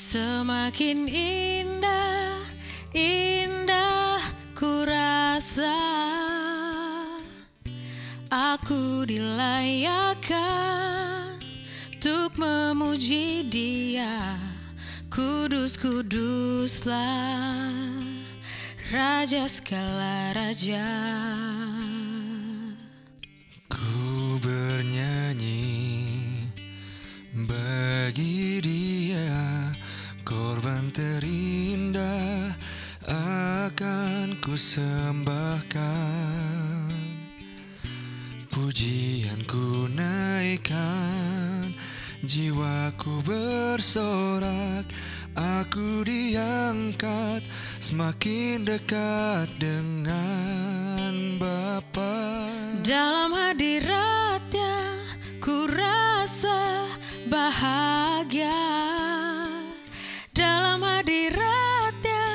Semakin indah, indah ku rasa aku dilayakkan untuk memuji Dia. Kudus, kuduslah Raja segala raja. Ku bernyanyi bagi Dia, korban terindah akan ku sembahkan. Pujian ku naikkan, jiwaku bersorak, aku diangkat semakin dekat dengan Bapa. Dalam hadiratnya ku rasa bahagia. Dalam hadiratnya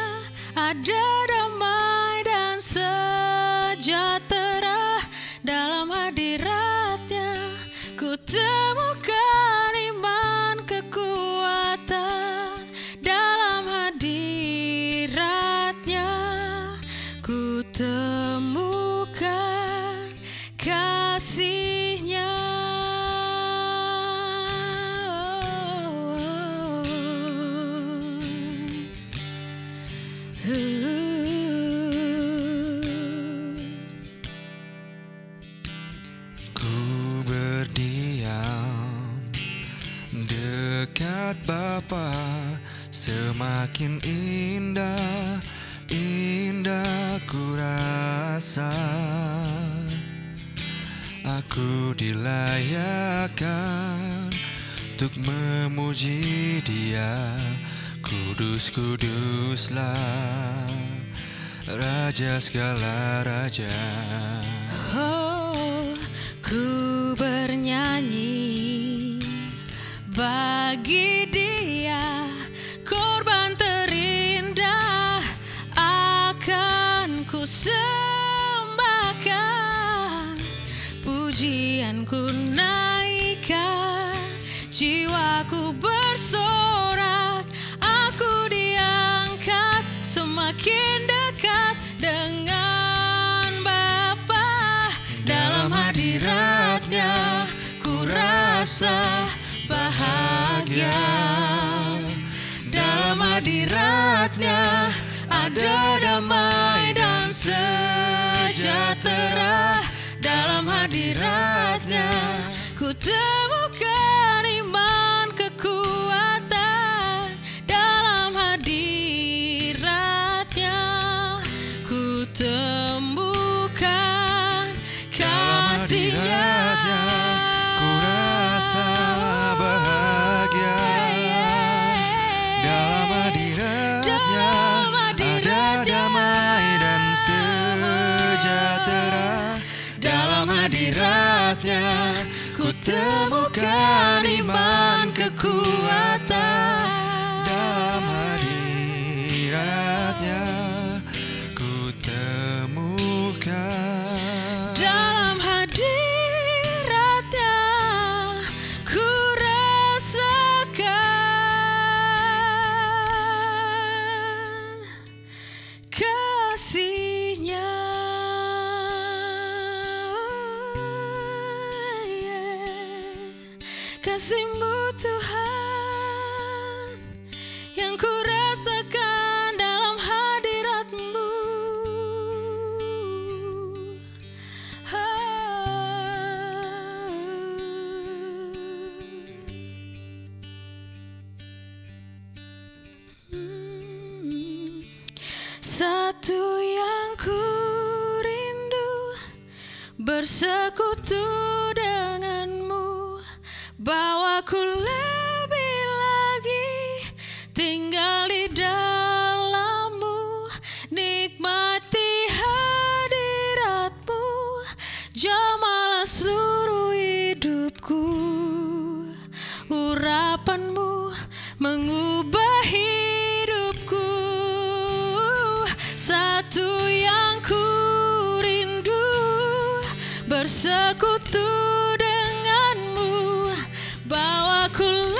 ada damai dan sejahtera. Dalam hadiratnya ku temukan iman kekuatan. Dalam hadiratnya ku temukan kasih-Nya. Ku berdiam dekat Bapa, semakin indah, indah ku rasa. Aku dilayakkan untuk memuji Dia. Kudus, kuduslah Raja segala raja. Oh, ku bernyanyi bagi Dia, korban terindah akan ku sembahkan. Pujian ku naikkan, jiwaku bersorak, aku diangkat semakin dekat dengan Bapa. Dalam hadiratnya ku rasa bahagia. Dalam hadiratnya ada damai dan sejahtera. Dalam hadiratnya ku temukan iman kekuatan. Dalam hadiratnya ku temukan kasih-Nya. Ku rasa bahagia. Dalam hadiratnya ada damai dan sejahtera. Dalam hadiratnya ku temukan iman kekuatan. Dalam hadiratnya ku temukan. Dalam hadiratnya ku rasakan kasih-Nya. Kasih-Mu Tuhan yang ku rasakan dalam hadirat-Mu. Satu yang ku rindu, bersekutu denganmu, bawaku lebih lagi tinggal di dalam-Mu, nikmati hadirat-Mu, jamalah seluruh hidupku. Urapan-Mu mengubah hidupku. Satu yang ku rindu, bersekutu denganmu, bawaku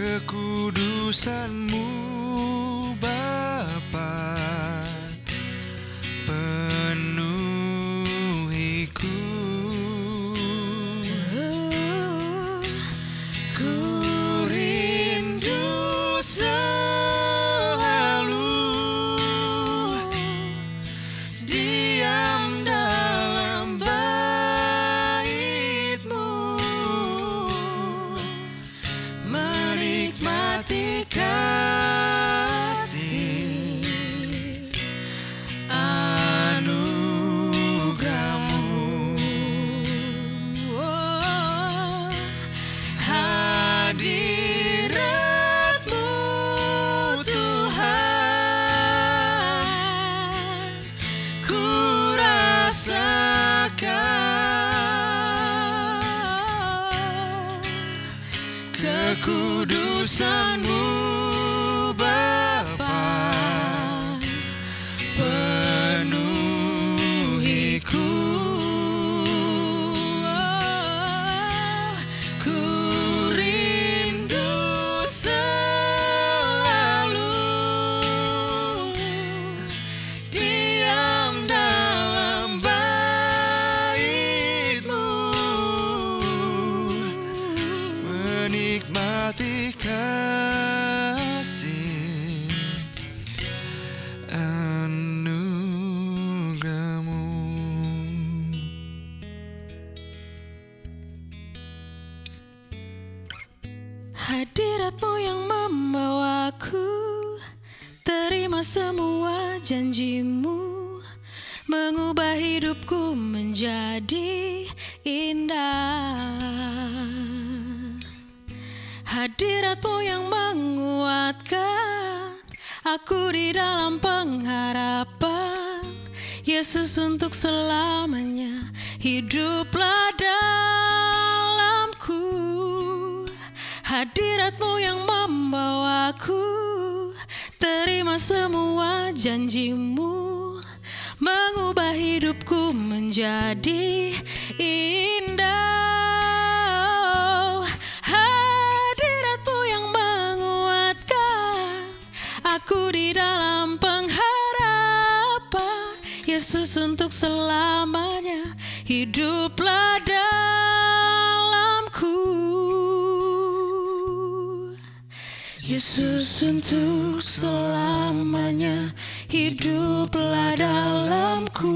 kekudusan-Mu Bapa penuhiku. Ku rindu selalu diam dalam bait-Mu, menikmati kasih anugerah-Mu. Oh, Hadirat-Mu Tuhan, ku rasakan kekudusan-Mu Bapa penuhiku. Ku rindu selalu diam dalam bait-Mu, menikmati kasih anugerah-Mu. hadirat-Mu yang membawaku, terima semua janji-Mu, mengubah hidupku menjadi indah. Hadirat-Mu yang menguatkan aku di dalam pengharapan. Yesus, untuk selamanya hiduplah dalamku. Hadirat-Mu yang membawaku, terima semua janji-Mu, mengubah hidupku menjadi indah. Hadirat-Mu yang menguatkan aku di dalam pengharapan. Yesus, untuk selamanya hiduplah dalamku. Yesus, untuk selamanya hiduplah dalamku.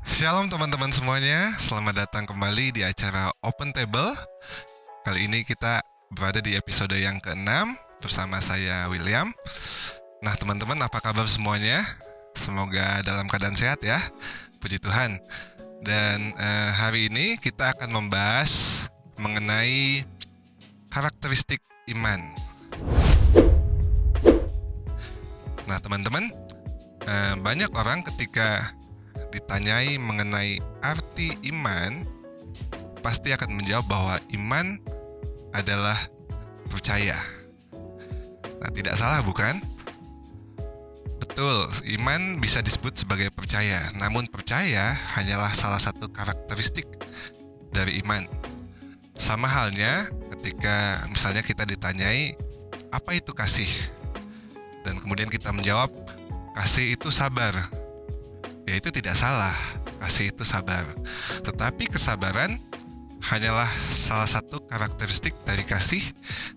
Shalom teman-teman semuanya, selamat datang kembali di acara Open Table. Kali ini kita berada di episode yang ke-6 bersama saya William. Nah teman-teman, apa kabar semuanya? Semoga dalam keadaan sehat ya, puji Tuhan. Dan hari ini kita akan membahas mengenai karakteristik iman. Nah teman-teman, banyak orang ketika ditanyai mengenai arti iman, pasti akan menjawab bahwa iman adalah percaya. Nah, tidak salah bukan? Betul, iman bisa disebut sebagai percaya. Namun percaya hanyalah salah satu karakteristik dari iman. Sama halnya ketika misalnya kita ditanyai, apa itu kasih? Dan kemudian kita menjawab, kasih itu sabar. Ya itu tidak salah, kasih itu sabar. Tetapi kesabaran hanyalah salah satu karakteristik dari kasih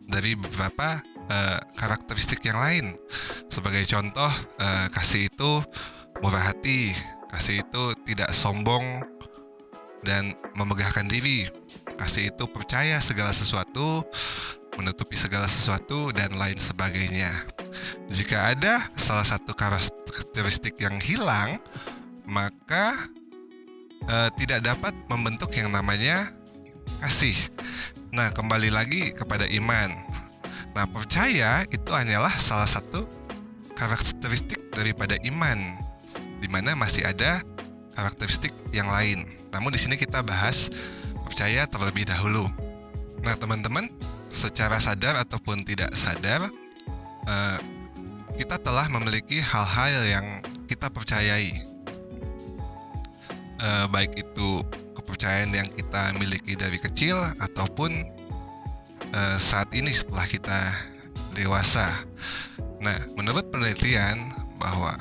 dari beberapa karakteristik yang lain. Sebagai contoh, kasih itu murah hati, kasih itu tidak sombong dan memegahkan diri, kasih itu percaya segala sesuatu, menutupi segala sesuatu, dan lain sebagainya. Jika ada salah satu karakteristik yang hilang, maka tidak dapat membentuk yang namanya kasih. Nah, kembali lagi kepada iman. Nah, percaya itu hanyalah salah satu karakteristik daripada iman, di mana masih ada karakteristik yang lain. Namun di sini kita bahas percaya terlebih dahulu. Nah, teman-teman, secara sadar ataupun tidak sadar, kita telah memiliki hal-hal yang kita percayai. baik itu kepercayaan yang kita miliki dari kecil ataupun saat ini setelah kita dewasa. Nah, menurut penelitian bahwa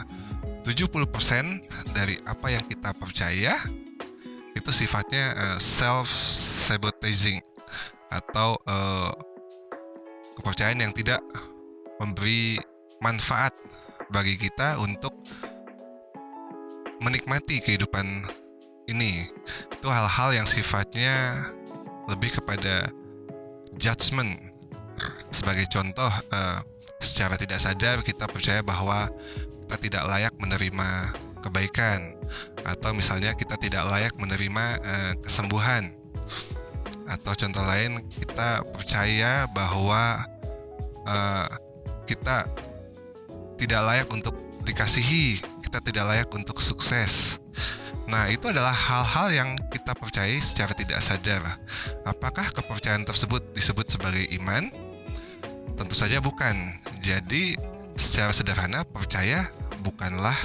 70% dari apa yang kita percaya itu sifatnya self-sabotaging atau kepercayaan yang tidak memberi manfaat bagi kita untuk menikmati kehidupan ini. Itu hal-hal yang sifatnya lebih kepada judgment. Sebagai contoh, secara tidak sadar kita percaya bahwa kita tidak layak menerima kebaikan, atau misalnya kita tidak layak menerima kesembuhan. Atau contoh lain, kita percaya bahwa kita tidak layak untuk dikasihi, kita tidak layak untuk sukses. Nah, itu adalah hal-hal yang kita percayai secara tidak sadar. Apakah kepercayaan tersebut disebut sebagai iman? Tentu saja bukan. Jadi, secara sederhana, percaya bukanlah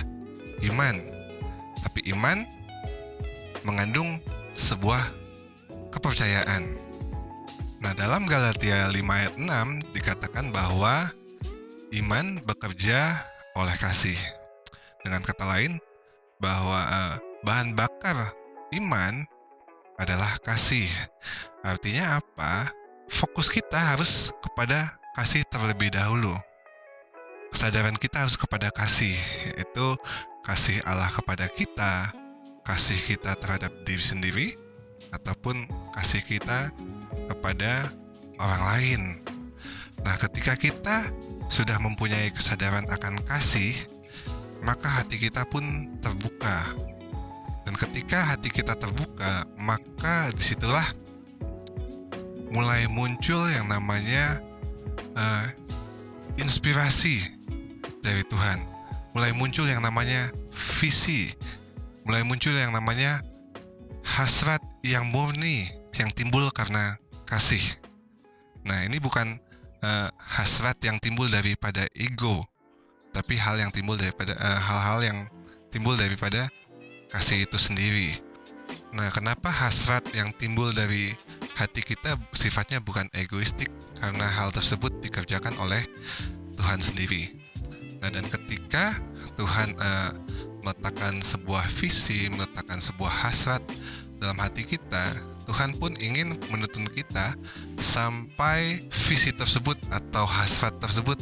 iman. Tapi iman mengandung sebuah kepercayaan. Nah, dalam Galatia 5 ayat 6 dikatakan bahwa iman bekerja oleh kasih. Dengan kata lain, bahwa bahan bakar iman adalah kasih. Artinya apa? Fokus kita harus kepada kasih terlebih dahulu. Kesadaran kita harus kepada kasih, yaitu kasih Allah kepada kita, kasih kita terhadap diri sendiri, ataupun kasih kita kepada orang lain. Nah, ketika kita sudah mempunyai kesadaran akan kasih, maka hati kita pun terbuka. Dan ketika hati kita terbuka, maka disitulah mulai muncul yang namanya inspirasi dari Tuhan. Mulai muncul yang namanya visi. Mulai muncul yang namanya hasrat yang murni, yang timbul karena kasih. Nah, ini bukan hasrat yang timbul daripada ego, tapi hal yang timbul daripada hal-hal yang timbul daripada kasih itu sendiri. Nah, kenapa hasrat yang timbul dari hati kita sifatnya bukan egoistik? Karena hal tersebut dikerjakan oleh Tuhan sendiri. Nah, dan ketika Tuhan meletakkan sebuah visi, meletakkan sebuah hasrat dalam hati kita, Tuhan pun ingin menuntun kita sampai visi tersebut atau hasrat tersebut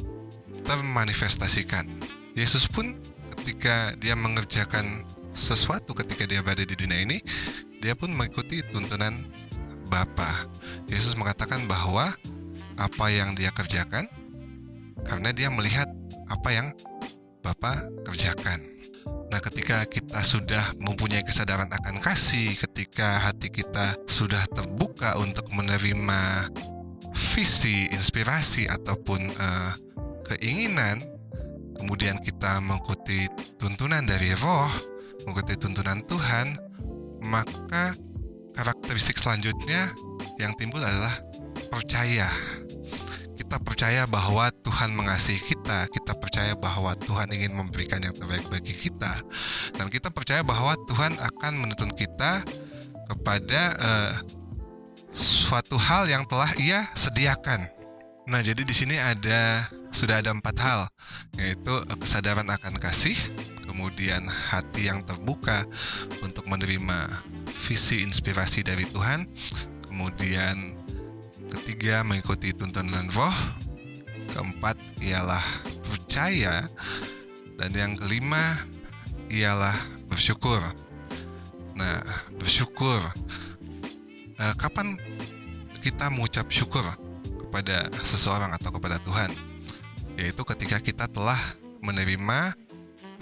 termanifestasikan. Yesus pun ketika dia mengerjakan sesuatu, ketika dia berada di dunia ini, dia pun mengikuti tuntunan Bapa. Yesus mengatakan bahwa apa yang dia kerjakan karena dia melihat apa yang Bapa kerjakan. Nah, ketika kita sudah mempunyai kesadaran akan kasih, ketika hati kita sudah terbuka untuk menerima visi, inspirasi, ataupun keinginan, kemudian kita mengikuti tuntunan dari Roh, mengikuti tuntunan Tuhan, maka karakteristik selanjutnya yang timbul adalah percaya. Kita percaya bahwa Tuhan mengasihi kita, kita percaya bahwa Tuhan ingin memberikan yang terbaik bagi kita, dan kita percaya bahwa Tuhan akan menuntun kita kepada suatu hal yang telah Ia sediakan. Nah, jadi di sini sudah ada 4 hal, yaitu kesadaran akan kasih, kemudian hati yang terbuka untuk menerima visi inspirasi dari Tuhan, kemudian ketiga mengikuti tuntunan Roh, keempat ialah percaya, dan yang kelima ialah bersyukur. Nah, bersyukur, kapan kita mengucap syukur kepada seseorang atau kepada Tuhan? Yaitu ketika kita telah menerima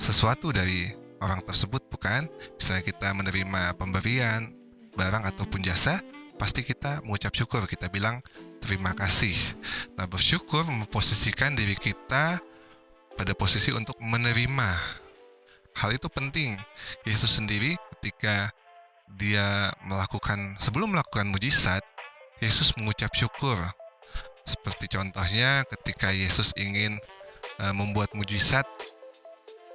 sesuatu dari orang tersebut, bukan? Misalnya kita menerima pemberian, barang ataupun jasa, pasti kita mengucap syukur, kita bilang terima kasih. Nah, bersyukur memposisikan diri kita pada posisi untuk menerima. Hal itu penting. Yesus sendiri ketika dia sebelum melakukan mujizat, Yesus mengucap syukur. Seperti contohnya ketika Yesus ingin membuat mujizat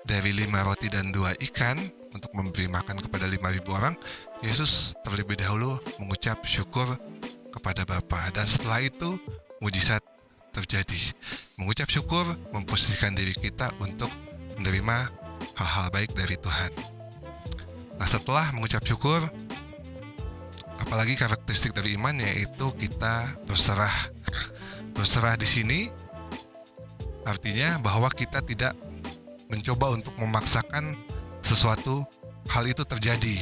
dari 5 roti dan 2 ikan untuk memberi makan kepada 5.000 orang, Yesus terlebih dahulu mengucap syukur kepada Bapa, dan setelah itu mujizat terjadi. Mengucap syukur memposisikan diri kita untuk menerima hal-hal baik dari Tuhan. Nah, setelah mengucap syukur, apalagi karakteristik dari iman yaitu kita berserah. Berserah di sini artinya bahwa kita tidak mencoba untuk memaksakan sesuatu hal itu terjadi.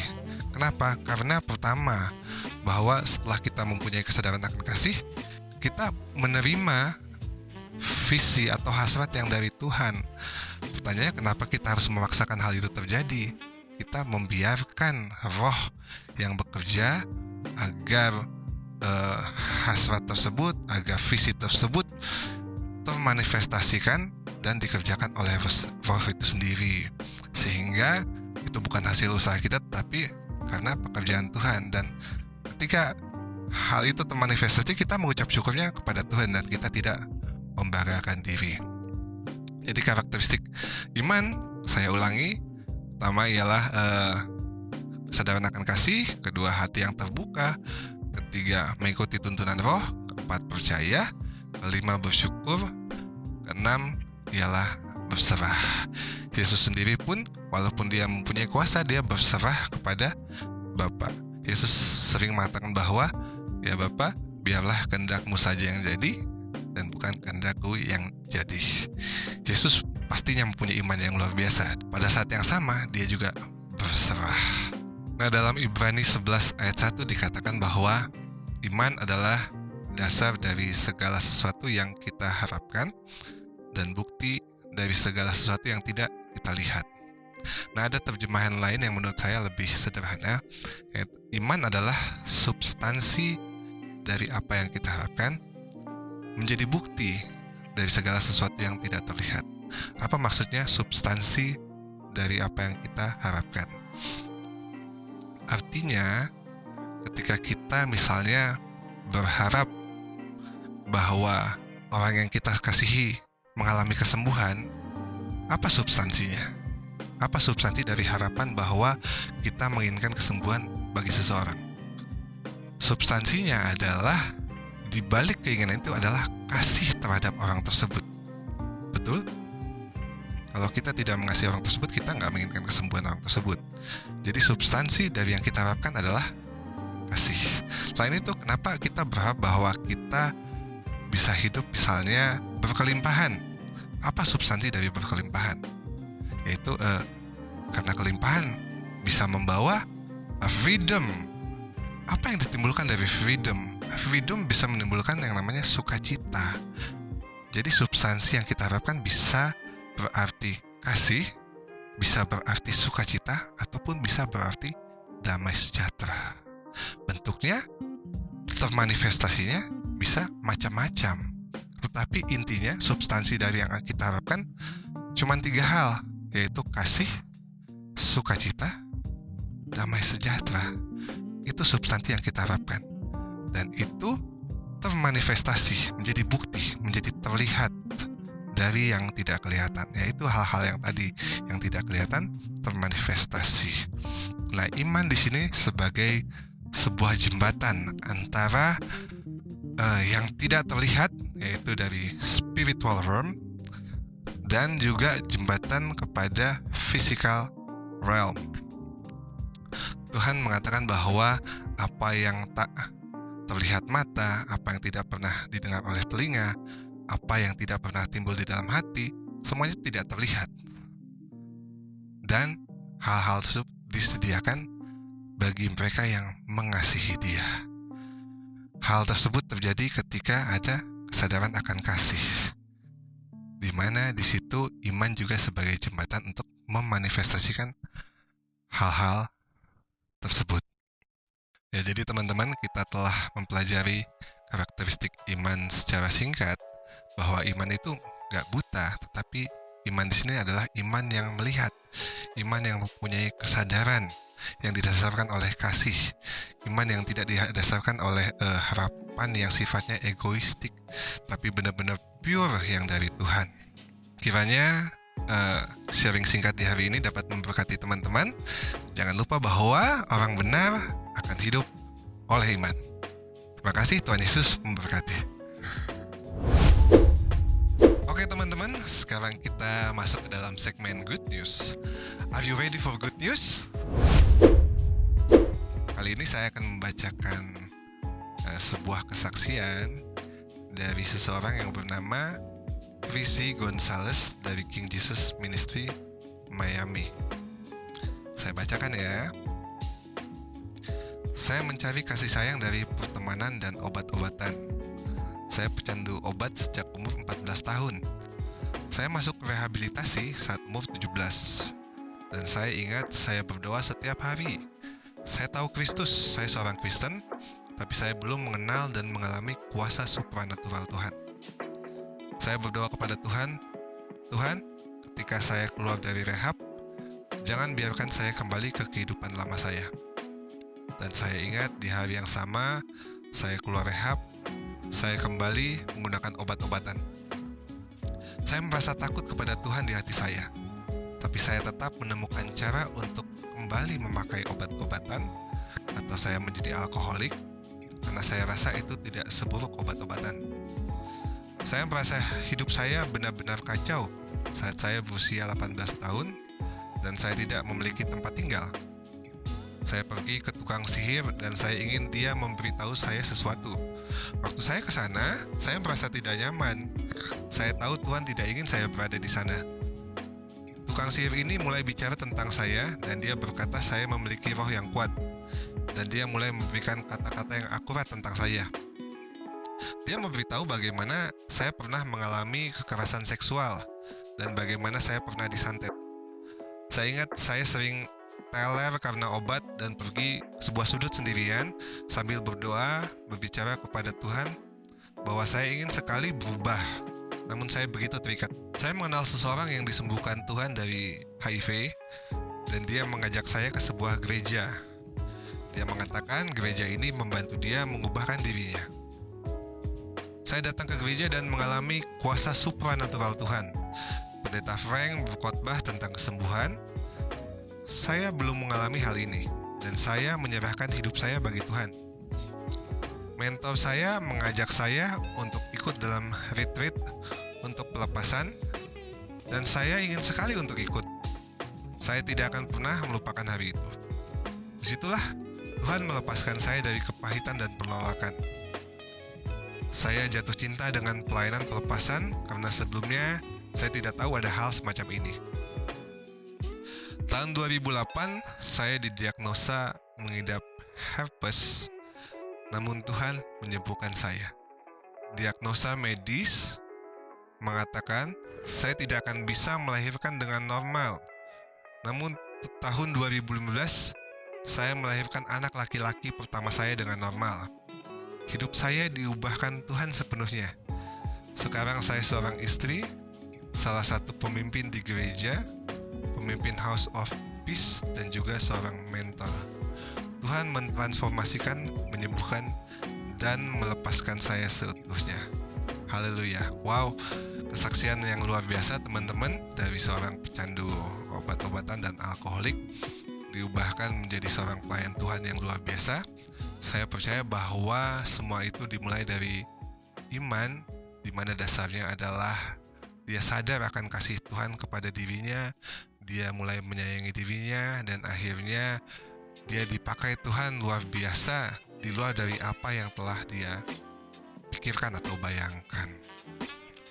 Kenapa? Karena pertama, bahwa setelah kita mempunyai kesadaran akan kasih, kita menerima visi atau hasrat yang dari Tuhan. Pertanyaannya, kenapa kita harus memaksakan hal itu terjadi? Kita membiarkan Roh yang bekerja agar hasrat tersebut, agar visi tersebut termanifestasikan dan dikerjakan oleh Roh itu sendiri, sehingga itu bukan hasil usaha kita, tapi karena pekerjaan Tuhan. Dan ketika hal itu termanifestasi, kita mengucap syukurnya kepada Tuhan dan kita tidak membanggakan diri. Jadi karakteristik iman, saya ulangi, pertama ialah kesadaran akan kasih, kedua hati yang terbuka, ketiga mengikuti tuntunan Roh, keempat percaya, kelima bersyukur, keenam ialah berserah. Yesus sendiri pun walaupun dia mempunyai kuasa, dia berserah kepada Bapa. Yesus sering mengatakan bahwa, ya Bapa, biarlah kehendak-Mu saja yang jadi dan bukan kehendak-Ku yang jadi. Yesus pastinya mempunyai iman yang luar biasa. Pada saat yang sama dia juga berserah. Nah, dalam Ibrani 11 ayat 1 dikatakan bahwa iman adalah dasar dari segala sesuatu yang kita harapkan dan bukti dari segala sesuatu yang tidak kita lihat. Nah, ada terjemahan lain yang menurut saya lebih sederhana. Iman adalah substansi dari apa yang kita harapkan, menjadi bukti dari segala sesuatu yang tidak terlihat. Apa maksudnya substansi dari apa yang kita harapkan? Artinya, ketika kita misalnya berharap bahwa orang yang kita kasihi mengalami kesembuhan, apa substansinya? Apa substansi dari harapan bahwa kita menginginkan kesembuhan bagi seseorang? Substansinya adalah di balik keinginan itu adalah kasih terhadap orang tersebut. Betul? Kalau kita tidak mengasihi orang tersebut, kita nggak menginginkan kesembuhan orang tersebut. Jadi substansi dari yang kita harapkan adalah kasih. Selain itu, kenapa kita berharap bahwa kita bisa hidup misalnya berkelimpahan? Apa substansi dari berkelimpahan? Yaitu karena kelimpahan bisa membawa freedom. Apa yang ditimbulkan dari freedom? Freedom bisa menimbulkan yang namanya sukacita. Jadi substansi yang kita harapkan bisa berarti kasih, bisa berarti sukacita, ataupun bisa berarti damai sejahtera. Bentuknya, termanifestasinya bisa macam-macam. Tetapi intinya substansi dari yang kita harapkan cuma 3 hal, yaitu kasih, sukacita, damai sejahtera. Itu substansi yang kita harapkan. Dan itu termanifestasi, menjadi bukti, menjadi terlihat dari yang tidak kelihatan. Yaitu hal-hal yang tadi yang tidak kelihatan termanifestasi. Nah, iman di sini sebagai sebuah jembatan antara yang tidak terlihat, yaitu dari spiritual realm, dan juga jembatan kepada physical realm. Tuhan mengatakan bahwa apa yang tak terlihat mata, apa yang tidak pernah didengar oleh telinga, apa yang tidak pernah timbul di dalam hati, semuanya tidak terlihat. Dan hal-hal tersebut disediakan bagi mereka yang mengasihi Dia. Hal tersebut terjadi ketika ada kesadaran akan kasih, di mana di situ iman juga sebagai jembatan untuk memanifestasikan hal-hal tersebut. Ya, jadi teman-teman, kita telah mempelajari karakteristik iman secara singkat, bahwa iman itu gak buta, tetapi iman di sini adalah iman yang melihat, iman yang mempunyai kesadaran yang didasarkan oleh kasih, iman yang tidak didasarkan oleh harapan yang sifatnya egoistik, tapi benar-benar pure yang dari Tuhan. Kiranya sharing singkat di hari ini dapat memberkati teman-teman. Jangan lupa bahwa orang benar akan hidup oleh iman. Terima kasih, Tuhan Yesus memberkati. Oke teman-teman, sekarang kita masuk ke dalam segmen Good News. Are you ready for good news? Kali ini saya akan membacakan sebuah kesaksian dari seseorang yang bernama Chrissy Gonzalez dari King Jesus Ministry Miami. Saya bacakan ya. Saya mencari kasih sayang dari pertemanan dan obat-obatan. Saya pecandu obat sejak umur 14 tahun. Saya masuk rehabilitasi saat umur 17. Dan saya ingat saya berdoa setiap hari. Saya tahu Kristus, saya seorang Kristen, tapi saya belum mengenal dan mengalami kuasa supranatural Tuhan. Saya berdoa kepada Tuhan, Tuhan, ketika saya keluar dari rehab, jangan biarkan saya kembali ke kehidupan lama saya. Dan saya ingat di hari yang sama, saya keluar rehab, saya kembali menggunakan obat-obatan. Saya merasa takut kepada Tuhan di hati saya, tapi saya tetap menemukan cara untuk kembali memakai obat-obatan, atau saya menjadi alkoholik, karena saya rasa itu tidak seburuk obat-obatan. Saya merasa hidup saya benar-benar kacau saat saya berusia 18 tahun dan saya tidak memiliki tempat tinggal. Saya pergi ke tukang sihir dan saya ingin dia memberitahu saya sesuatu. Waktu saya ke sana, saya merasa tidak nyaman. Saya tahu Tuhan tidak ingin saya berada di sana. Tukang sihir ini mulai bicara tentang saya dan dia berkata saya memiliki roh yang kuat. Dan dia mulai memberikan kata-kata yang akurat tentang saya. Dia memberitahu bagaimana saya pernah mengalami kekerasan seksual dan bagaimana saya pernah disantet. Saya ingat saya sering teler karena obat dan pergi ke sebuah sudut sendirian sambil berdoa, berbicara kepada Tuhan bahwa saya ingin sekali berubah, namun saya begitu terikat. Saya mengenal seseorang yang disembuhkan Tuhan dari HIV dan dia mengajak saya ke sebuah gereja. Dia mengatakan gereja ini membantu dia mengubahkan dirinya. Saya datang ke gereja dan mengalami kuasa supranatural Tuhan. Pendeta Frank berkhotbah tentang kesembuhan. Saya belum mengalami hal ini, dan saya menyerahkan hidup saya bagi Tuhan. Mentor saya mengajak saya untuk ikut dalam retreat untuk pelepasan, dan saya ingin sekali untuk ikut. Saya tidak akan pernah melupakan hari itu. Disitulah Tuhan melepaskan saya dari kepahitan dan penolakan. Saya jatuh cinta dengan pelayanan pelepasan karena sebelumnya saya tidak tahu ada hal semacam ini. Tahun 2008, saya didiagnosa mengidap herpes, namun Tuhan menyembuhkan saya. Diagnosa medis mengatakan saya tidak akan bisa melahirkan dengan normal. Namun tahun 2015, saya melahirkan anak laki-laki pertama saya dengan normal. Hidup saya diubahkan Tuhan sepenuhnya. Sekarang saya seorang istri, salah satu pemimpin di gereja, pemimpin House of Peace, dan juga seorang mentor. Tuhan mentransformasikan, menyembuhkan, dan melepaskan saya seutuhnya. Haleluya. Wow, kesaksian yang luar biasa teman-teman, dari seorang pecandu obat-obatan dan alkoholik diubahkan menjadi seorang pelayan Tuhan yang luar biasa. Saya percaya bahwa semua itu dimulai dari iman, di mana dasarnya adalah dia sadar akan kasih Tuhan kepada dirinya, dia mulai menyayangi dirinya, dan akhirnya dia dipakai Tuhan luar biasa di luar dari apa yang telah dia pikirkan atau bayangkan.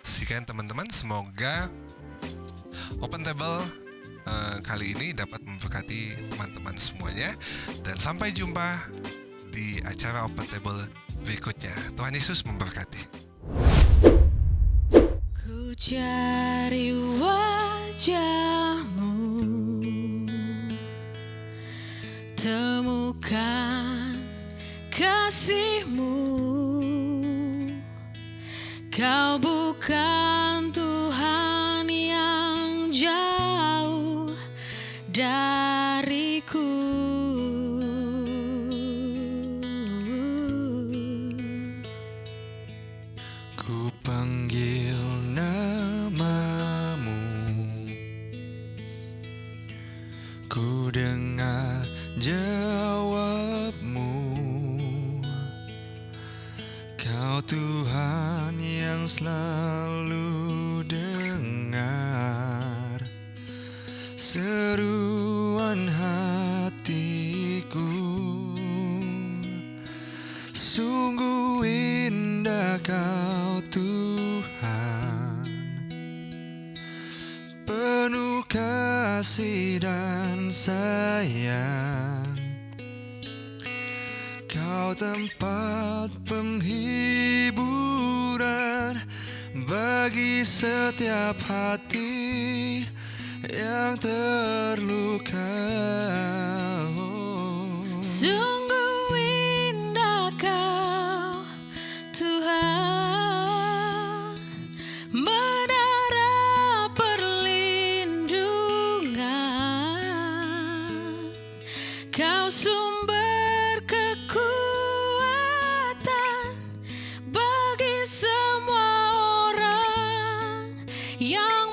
Sekian teman-teman, semoga Open Table kali ini dapat memberkati teman-teman semuanya, dan sampai jumpa di acara Open Table berikutnya. Tuhan Yesus memberkati. Ku cari wajahmu, temukan kasihmu. Kau bukan Tuhan yang jauh dariku. Ku panggil namamu, dengar jawabmu. Kau Tuhan yang selalu dengar seruan hatiku. Sungguh indah Kau Tuhan, penuh kasih dan sayang. Kau tempat penghiburan bagi setiap hati yang terluka. Sungguh indah Kau Tuhan, menara perlindungan. Kau sumber kekuatan bagi semua orang yang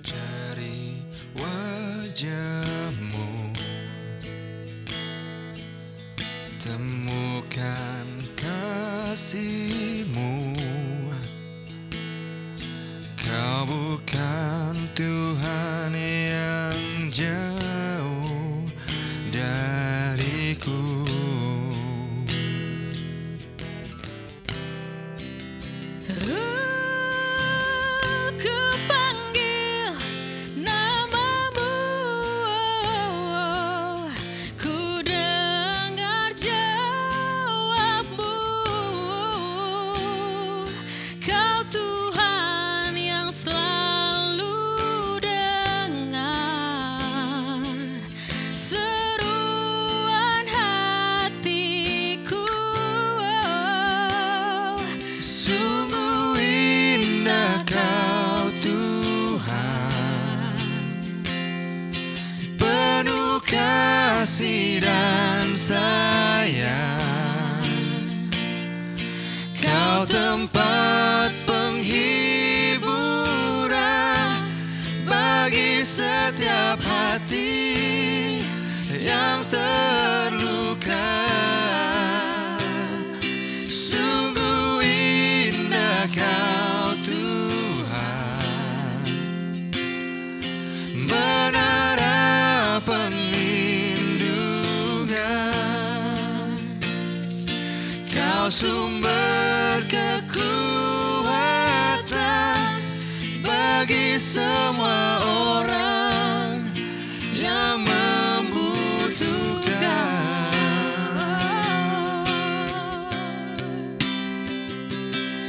Cari wajah-Mu, temukan kasih-Mu. Kau bukan Tuhan yang jauh dariku. Ku panggil namamu, ku dengar jawabmu. Kau Tuhan yang selalu dengar seruan hatiku. Sungguh indah Kau Tuhan, penuh kasih dan sayang. Kau tempat penghiburan bagi setiap hati yang terluka. Sungguh indah Kau Tuhan, menara perlindungan. Kau sumber kekuatan bagi semua orang yang membutuhkan.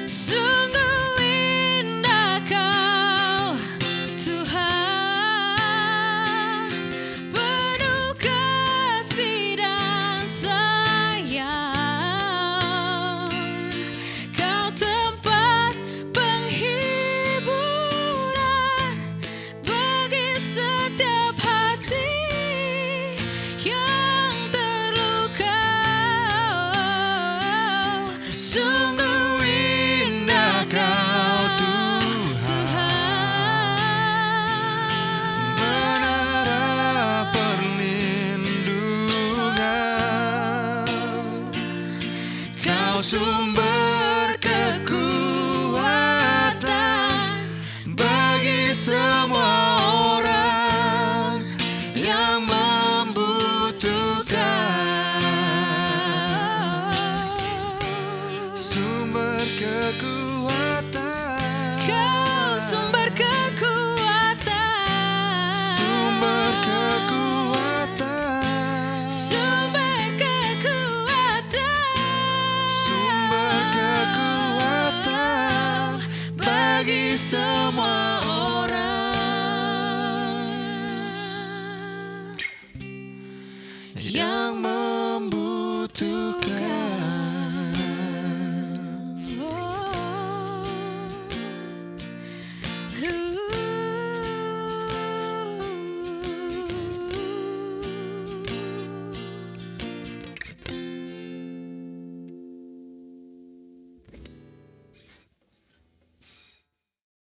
Sungguh indah Kau Tuhan, penuh kasih dan sayang. Kau tempat penghiburan bagi setiap hati yang terluka. Sungguh indah Kau Tuhan, menara perlindungan. Kau sumber kekuatan bagi semua orang yang membutuhkan. Sumber kekuatan, Kau sumber kekuatan, sumber kekuatan, sumber kekuatan, sumber kekuatan bagi semua orang yang